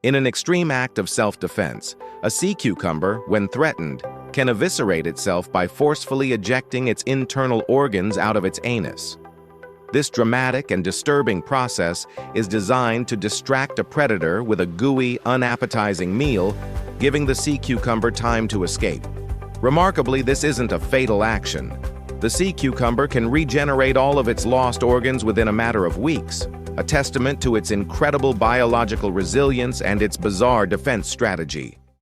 In an extreme act of self-defense, a sea cucumber, when threatened, can eviscerate itself by forcefully ejecting its internal organs out of its anus. This dramatic and disturbing process is designed to distract a predator with a gooey, unappetizing meal, giving the sea cucumber time to escape. Remarkably, this isn't a fatal action. The sea cucumber can regenerate all of its lost organs within a matter of weeks, a testament to its incredible biological resilience and its bizarre defense strategy.